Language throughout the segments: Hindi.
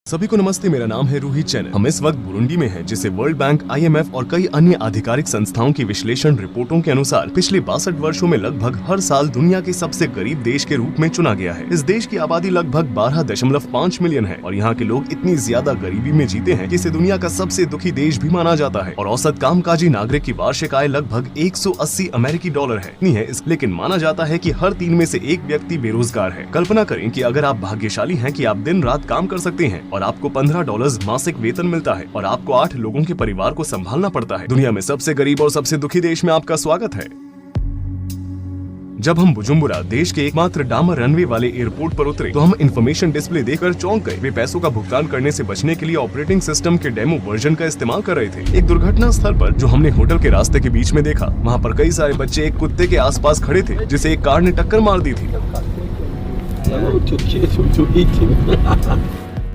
सभी को नमस्ते। मेरा नाम है रूही चैन। हम इस वक्त बुरुंडी में हैं, जिसे वर्ल्ड बैंक, IMF और कई अन्य आधिकारिक संस्थाओं की विश्लेषण रिपोर्टों के अनुसार पिछले 62 वर्षों में लगभग हर साल दुनिया के सबसे गरीब देश के रूप में चुना गया है। इस देश की आबादी लगभग 12.5 मिलियन है और यहाँ के लोग इतनी ज्यादा गरीबी में जीते हैं कि इसे दुनिया का सबसे दुखी देश भी माना जाता है। और औसत कामकाजी नागरिक की वार्षिक आय लगभग 180 अमेरिकी डॉलर है। नहीं है, लेकिन माना जाता है कि हर 3 में से 1 व्यक्ति बेरोजगार है। कल्पना करें कि अगर आप भाग्यशाली हैं कि आप दिन रात काम कर सकते हैं और आपको $15 मासिक वेतन मिलता है और आपको 8 लोगों के परिवार को संभालना पड़ता है। दुनिया में सबसे गरीब और सबसे दुखी देश में आपका स्वागत है। जब हम बुजुम्बुरा, देश के एकमात्र डामर रनवे वाले एयरपोर्ट पर उतरे तो हम इंफॉर्मेशन डिस्प्ले देखकर चौंक गए। वे पैसों का भुगतान करने से बचने के लिए ऑपरेटिंग सिस्टम के डेमो वर्जन का इस्तेमाल कर रहे थे। एक दुर्घटना स्थल पर जो हमने होटल के रास्ते के बीच में देखा, वहाँ पर कई सारे बच्चे एक कुत्ते के आसपास खड़े थे जिसे एक कार ने टक्कर मार दी थी।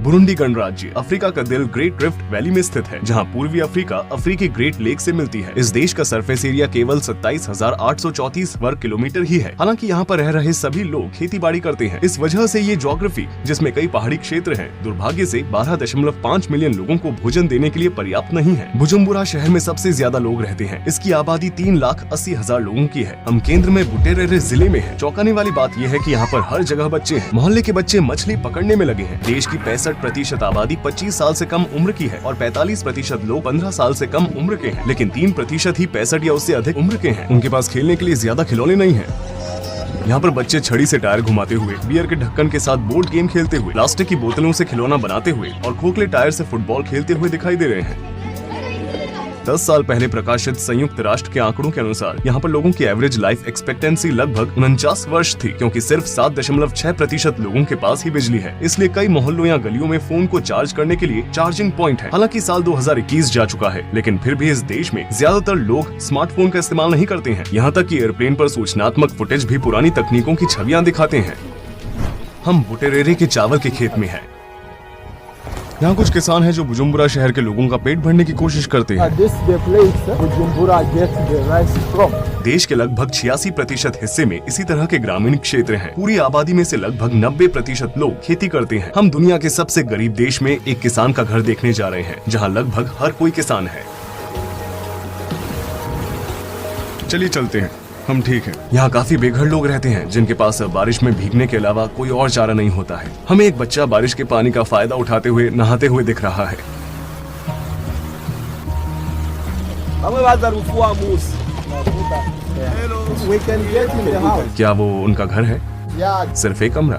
बुरुंडी गणराज्य अफ्रीका का दिल ग्रेट रिफ्ट वैली में स्थित है, जहां पूर्वी अफ्रीका अफ्रीकी ग्रेट लेक से मिलती है। इस देश का सरफेस एरिया केवल 27,834 वर्ग किलोमीटर ही है। हालांकि यहां पर रह रहे सभी लोग खेती बाड़ी करते हैं। इस वजह से ये ज्योग्राफी, जिसमें कई पहाड़ी क्षेत्र हैं, दुर्भाग्य से 12.5 मिलियन लोगों को भोजन देने के लिए पर्याप्त नहीं है। बुजुम्बुरा शहर में सबसे ज्यादा लोग रहते हैं। इसकी आबादी 3,80,000 लोगों की है। हम केंद्र में बुटेरेरे जिले में है। चौंकाने वाली बात यह है कि यहाँ पर हर जगह बच्चे हैं। मोहल्ले के बच्चे मछली पकड़ने में लगे हैं। देश की 65% आबादी 25 साल से कम उम्र की है और 45% लोग 15 साल से कम उम्र के हैं, लेकिन 3% ही 65 या उससे अधिक उम्र के हैं। उनके पास खेलने के लिए ज्यादा खिलौने नहीं हैं। यहाँ पर बच्चे छड़ी से टायर घुमाते हुए, बियर के ढक्कन के साथ बोर्ड गेम खेलते हुए, प्लास्टिक की बोतलों से खिलौना बनाते हुए और खोखले टायर से फुटबॉल खेलते हुए दिखाई दे रहे हैं। 10 साल पहले प्रकाशित संयुक्त राष्ट्र के आंकड़ों के अनुसार यहाँ पर लोगों की एवरेज लाइफ एक्सपेक्टेंसी लगभग 49 वर्ष थी, क्योंकि सिर्फ 7.6% लोगों के पास ही बिजली है। इसलिए कई मोहल्लों या गलियों में फोन को चार्ज करने के लिए चार्जिंग पॉइंट है। हालांकि साल 2021 जा चुका है, लेकिन फिर भी इस देश में ज्यादातर लोग स्मार्टफोन का इस्तेमाल नहीं करते हैं। यहाँ तक कि एयरप्लेन पर सूचनात्मक फुटेज भी पुरानी तकनीकों की छवियां दिखाते हैं। हम बुटेरेरे के चावल के खेत में है। यहाँ कुछ किसान हैं जो बुजुम्बुरा शहर के लोगों का पेट भरने की कोशिश करते हैं। देश के लगभग 86% हिस्से में इसी तरह के ग्रामीण क्षेत्र हैं। पूरी आबादी में से लगभग 90% लोग खेती करते हैं। हम दुनिया के सबसे गरीब देश में एक किसान का घर देखने जा रहे हैं, जहाँ लगभग हर कोई किसान है। चलिए चलते हैं, हम ठीक हैं। यहाँ काफी बेघर लोग रहते हैं, जिनके पास बारिश में भीगने के अलावा कोई और चारा नहीं होता है। हमें एक बच्चा बारिश के पानी का फायदा उठाते हुए नहाते हुए दिख रहा है। क्या वो उनका घर है? सिर्फ एक कमरा।